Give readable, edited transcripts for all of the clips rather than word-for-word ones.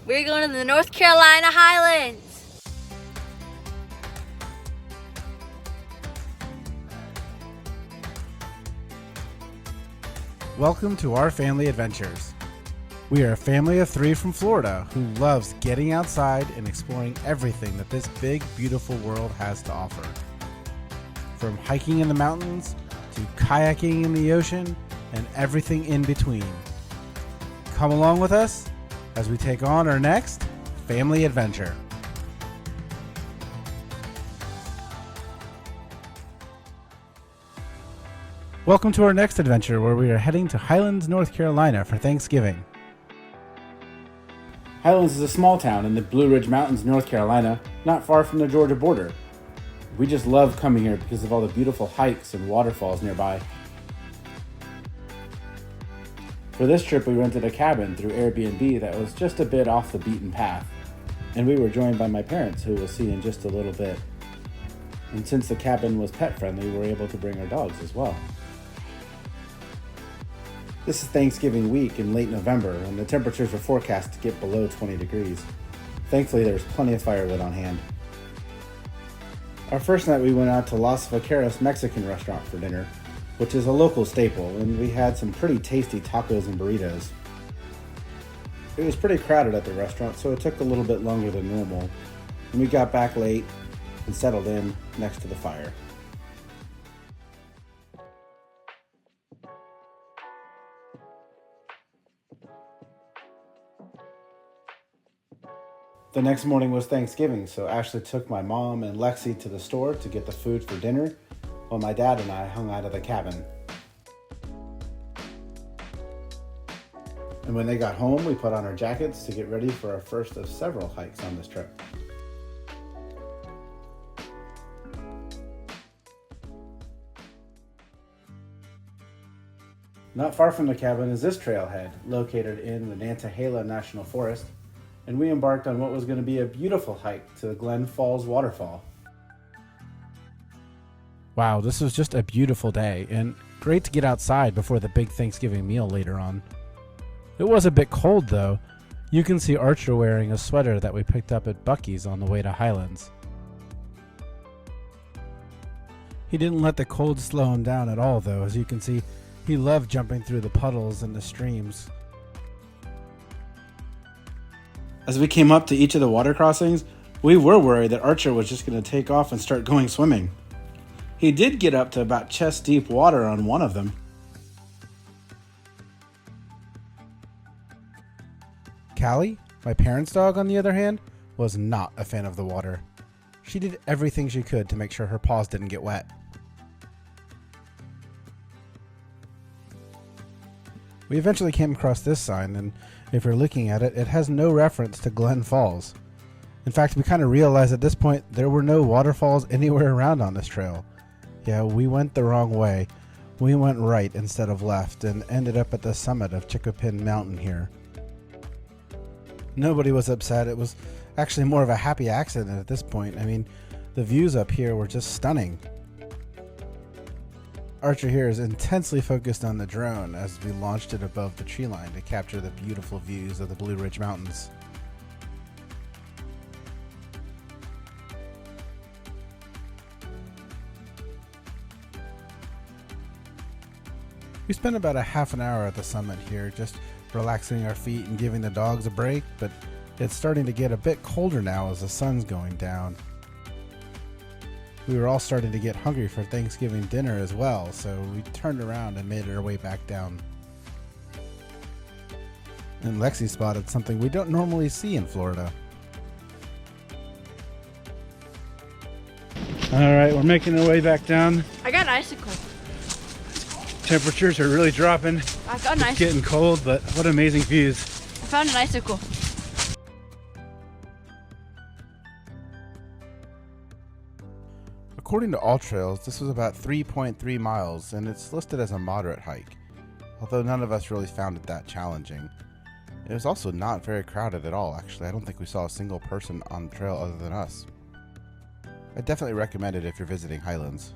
We're going to the North Carolina Highlands. Welcome to our family adventures. We are a family of 3 from Florida who loves getting outside and exploring everything that this big, beautiful world has to offer. From hiking in the mountains to kayaking in the ocean and everything in between. Come along with us as we take on our next family adventure. Welcome to our next adventure where we are heading to Highlands, North Carolina for Thanksgiving. Highlands is a small town in the Blue Ridge Mountains, North Carolina, not far from the Georgia border. We just love coming here because of all the beautiful hikes and waterfalls nearby. For this trip, we rented a cabin through Airbnb that was just a bit off the beaten path, and we were joined by my parents, who we'll see in just a little bit. And since the cabin was pet friendly, we were able to bring our dogs as well. This is Thanksgiving week in late November, and the temperatures are forecast to get below 20 degrees. Thankfully, there's plenty of firewood on hand. Our first night we went out to Los Vaqueros Mexican restaurant for dinner, which is a local staple, and we had some pretty tasty tacos and burritos. It was pretty crowded at the restaurant, so it took a little bit longer than normal, and we got back late and settled in next to the fire. The next morning was Thanksgiving, so Ashley took my mom and Lexi to the store to get the food for dinner, while my dad and I hung out at the cabin. And when they got home, we put on our jackets to get ready for our first of several hikes on this trip. Not far from the cabin is this trailhead, located in the Nantahala National Forest, and we embarked on what was going to be a beautiful hike to the Glen Falls waterfall. Wow, this was just a beautiful day, and great to get outside before the big Thanksgiving meal later on. It was a bit cold though. You can see Archer wearing a sweater that we picked up at Buc-ee's on the way to Highlands. He didn't let the cold slow him down at all though. As you can see, he loved jumping through the puddles and the streams. As we came up to each of the water crossings, we were worried that Archer was just going to take off and start going swimming. He did get up to about chest deep water on one of them. Callie, my parents' dog on the other hand, was not a fan of the water. She did everything she could to make sure her paws didn't get wet. We eventually came across this sign, and if you're looking at it, it has no reference to Glen Falls. In fact, we kind of realized at this point there were no waterfalls anywhere around on this trail. Yeah, we went the wrong way. We went right instead of left and ended up at the summit of Chickapin Mountain here. Nobody was upset. It was actually more of a happy accident at this point. I mean, the views up here were just stunning. Archer here is intensely focused on the drone as we launched it above the tree line to capture the beautiful views of the Blue Ridge Mountains. We spent about a half an hour at the summit here, just relaxing our feet and giving the dogs a break, but it's starting to get a bit colder now as the sun's going down. We were all starting to get hungry for Thanksgiving dinner as well, so we turned around and made our way back down. And Lexi spotted something we don't normally see in Florida. Alright, we're making our way back down. I got an icicle. Temperatures are really dropping. I got an icicle. It's getting cold, but what amazing views. I found an icicle. According to All Trails, this was about 3.3 miles, and it's listed as a moderate hike, although none of us really found it that challenging. It was also not very crowded at all, actually. I don't think we saw a single person on the trail other than us. I definitely recommend it if you're visiting Highlands.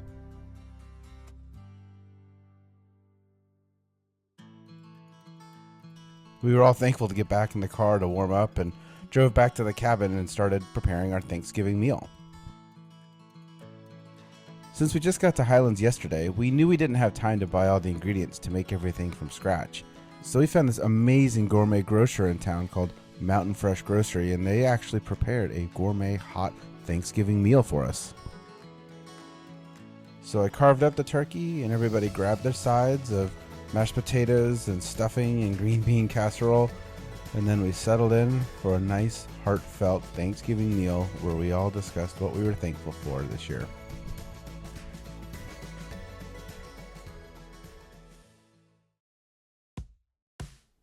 We were all thankful to get back in the car to warm up and drove back to the cabin and started preparing our Thanksgiving meal. Since we just got to Highlands yesterday, we knew we didn't have time to buy all the ingredients to make everything from scratch. So we found this amazing gourmet grocer in town called Mountain Fresh Grocery, and they actually prepared a gourmet hot Thanksgiving meal for us. So I carved up the turkey and everybody grabbed their sides of mashed potatoes and stuffing and green bean casserole, and then we settled in for a nice heartfelt Thanksgiving meal where we all discussed what we were thankful for this year.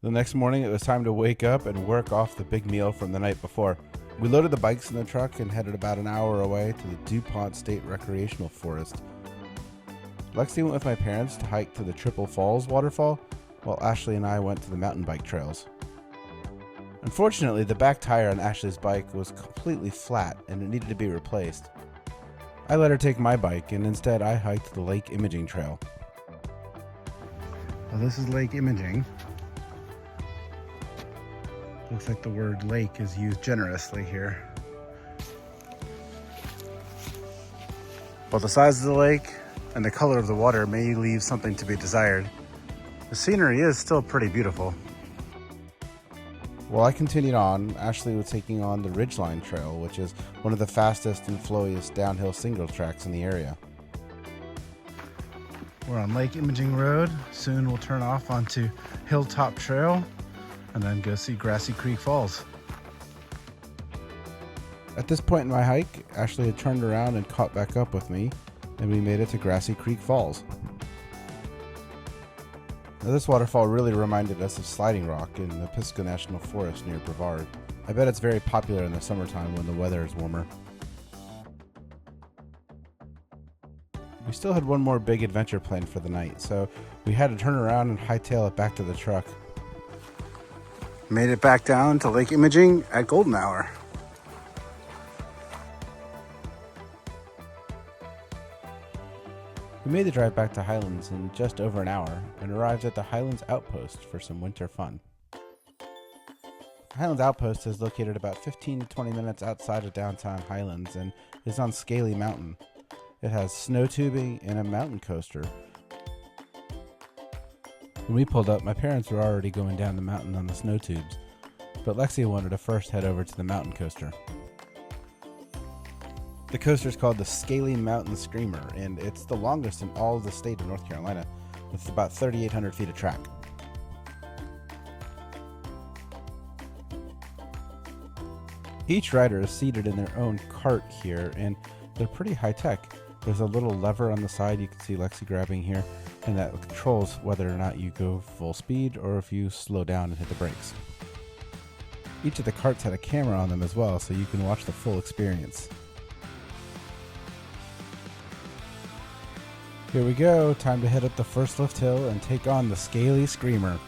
The next morning, it was time to wake up and work off the big meal from the night before. We loaded the bikes in the truck and headed about an hour away to the DuPont State Recreational Forest. Lexi went with my parents to hike to the Triple Falls waterfall, while Ashley and I went to the mountain bike trails. Unfortunately, the back tire on Ashley's bike was completely flat and it needed to be replaced. I let her take my bike, and instead I hiked the Lake Imaging Trail. Well, this is Lake Imaging. Looks like the word lake is used generously here. While the size of the lake and the color of the water may leave something to be desired, the scenery is still pretty beautiful. While I continued on, Ashley was taking on the Ridgeline Trail, which is one of the fastest and flowiest downhill single tracks in the area. We're on Lake Imaging Road. Soon we'll turn off onto Hilltop Trail and then go see Grassy Creek Falls. At this point in my hike, Ashley had turned around and caught back up with me, and we made it to Grassy Creek Falls. Now, this waterfall really reminded us of Sliding Rock in the Pisgah National Forest near Brevard. I bet it's very popular in the summertime when the weather is warmer. We still had one more big adventure planned for the night, so we had to turn around and hightail it back to the truck. Made it back down to Lake Imaging at golden hour. We made the drive back to Highlands in just over an hour and arrived at the Highlands Outpost for some winter fun. Highlands Outpost is located about 15 to 20 minutes outside of downtown Highlands and is on Scaly Mountain. It has snow tubing and a mountain coaster. When we pulled up, my parents were already going down the mountain on the snow tubes, but Lexi wanted to first head over to the mountain coaster. The coaster is called the Scaly Mountains Screamer, and it's the longest in all of the state of North Carolina, with about 3,800 feet of track. Each rider is seated in their own cart here, and they're pretty high tech. There's a little lever on the side you can see Lexi grabbing here, and that controls whether or not you go full speed or if you slow down and hit the brakes. Each of the carts had a camera on them as well, so you can watch the full experience. Here we go, time to head up the first lift hill and take on the Scaly Screamer.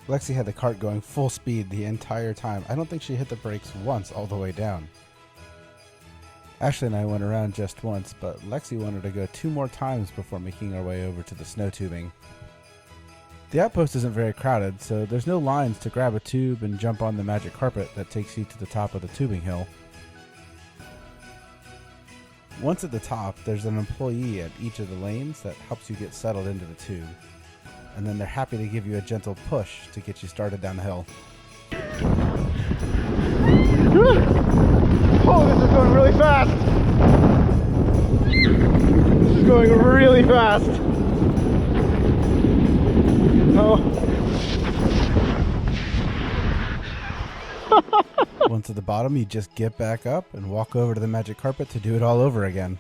Lexi had the cart going full speed the entire time. I don't think she hit the brakes once all the way down. Ashley and I went around just once, but Lexi wanted to go 2 more times before making our way over to the snow tubing. The outpost isn't very crowded, so there's no lines to grab a tube and jump on the magic carpet that takes you to the top of the tubing hill. Once at the top, there's an employee at each of the lanes that helps you get settled into the tube. And then they're happy to give you a gentle push to get you started down the hill. Oh, this is going really fast. This is going really fast. Oh. Once at the bottom, you just get back up and walk over to the magic carpet to do it all over again.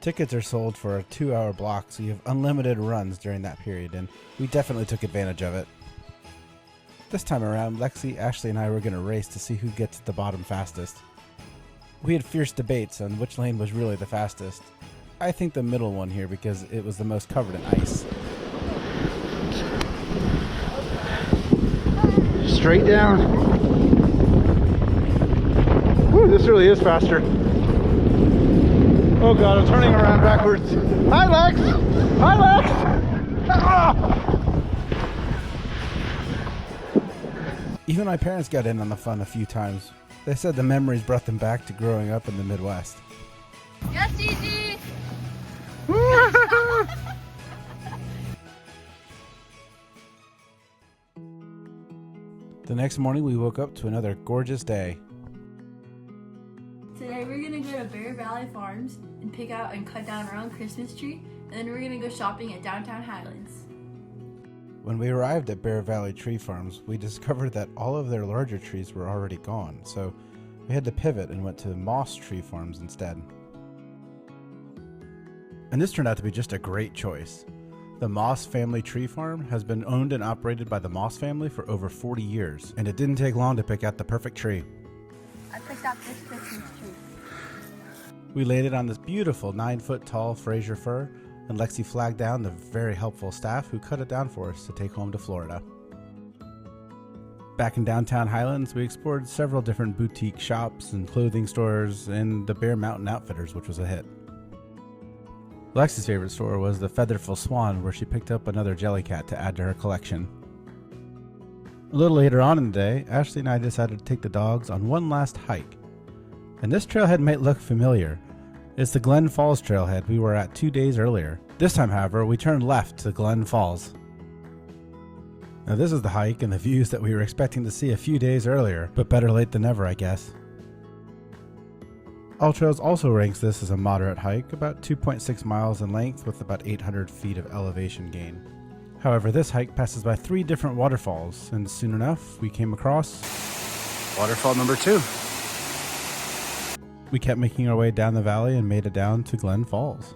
Tickets are sold for a 2-hour block, so you have unlimited runs during that period, and we definitely took advantage of it. This time around, Lexi, Ashley, and I were going to race to see who gets to the bottom fastest. We had fierce debates on which lane was really the fastest. I think the middle one here because it was the most covered in ice. Straight down. Woo, this really is faster. Oh god, I'm turning around backwards. Hi Lex! Hi Lex! Ah! Even my parents got in on the fun a few times. They said the memories brought them back to growing up in the Midwest. Yes, Easy! The next morning we woke up to another gorgeous day. Today we're gonna go to Bear Valley Farms and pick out and cut down our own Christmas tree, and then we're gonna go shopping at downtown Highlands. When we arrived at Bear Valley Tree Farms, we discovered that all of their larger trees were already gone, so we had to pivot and went to Moss Tree Farms instead. And this turned out to be just a great choice. The Moss Family Tree Farm has been owned and operated by the Moss family for over 40 years, and it didn't take long to pick out the perfect tree. I picked out this Christmas tree. We laid it on this beautiful 9-foot tall Fraser fir, and Lexi flagged down the very helpful staff who cut it down for us to take home to Florida. Back in downtown Highlands, we explored several different boutique shops and clothing stores and the Bear Mountain Outfitters, which was a hit. Lexi's favorite store was the Featherful Swan, where she picked up another jellycat to add to her collection. A little later on in the day, Ashley and I decided to take the dogs on one last hike. And this trailhead might look familiar. It's the Glen Falls trailhead we were at 2 days earlier. This time, however, we turned left to Glen Falls. Now this is the hike and the views that we were expecting to see a few days earlier, but better late than never, I guess. All Trails also ranks this as a moderate hike, about 2.6 miles in length with about 800 feet of elevation gain. However, this hike passes by 3 different waterfalls, and soon enough, we came across waterfall number 2. We kept making our way down the valley and made it down to Glen Falls.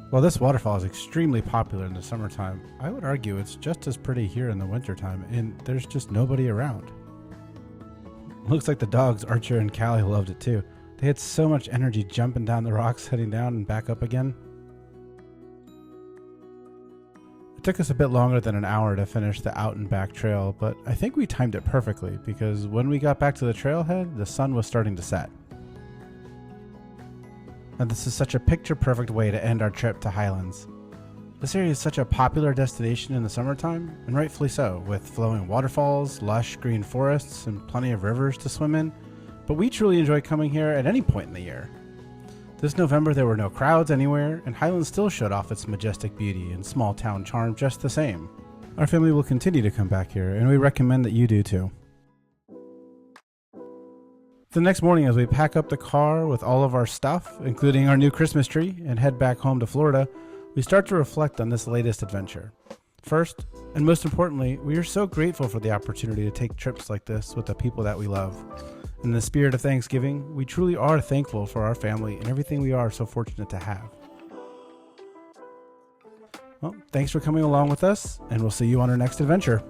While this waterfall is extremely popular in the summertime, I would argue it's just as pretty here in the wintertime, and there's just nobody around. Looks like the dogs, Archer and Callie, loved it too. They had so much energy jumping down the rocks, heading down and back up again. It took us a bit longer than an hour to finish the out and back trail, but I think we timed it perfectly because when we got back to the trailhead, the sun was starting to set. And this is such a picture-perfect way to end our trip to Highlands. This area is such a popular destination in the summertime, and rightfully so, with flowing waterfalls, lush green forests, and plenty of rivers to swim in, but we truly enjoy coming here at any point in the year. This November there were no crowds anywhere, and Highlands still showed off its majestic beauty and small town charm just the same. Our family will continue to come back here, and we recommend that you do too. The next morning, as we pack up the car with all of our stuff, including our new Christmas tree, and head back home to Florida, we start to reflect on this latest adventure. First, and most importantly, we are so grateful for the opportunity to take trips like this with the people that we love. In the spirit of Thanksgiving, we truly are thankful for our family and everything we are so fortunate to have. Well, thanks for coming along with us, and we'll see you on our next adventure.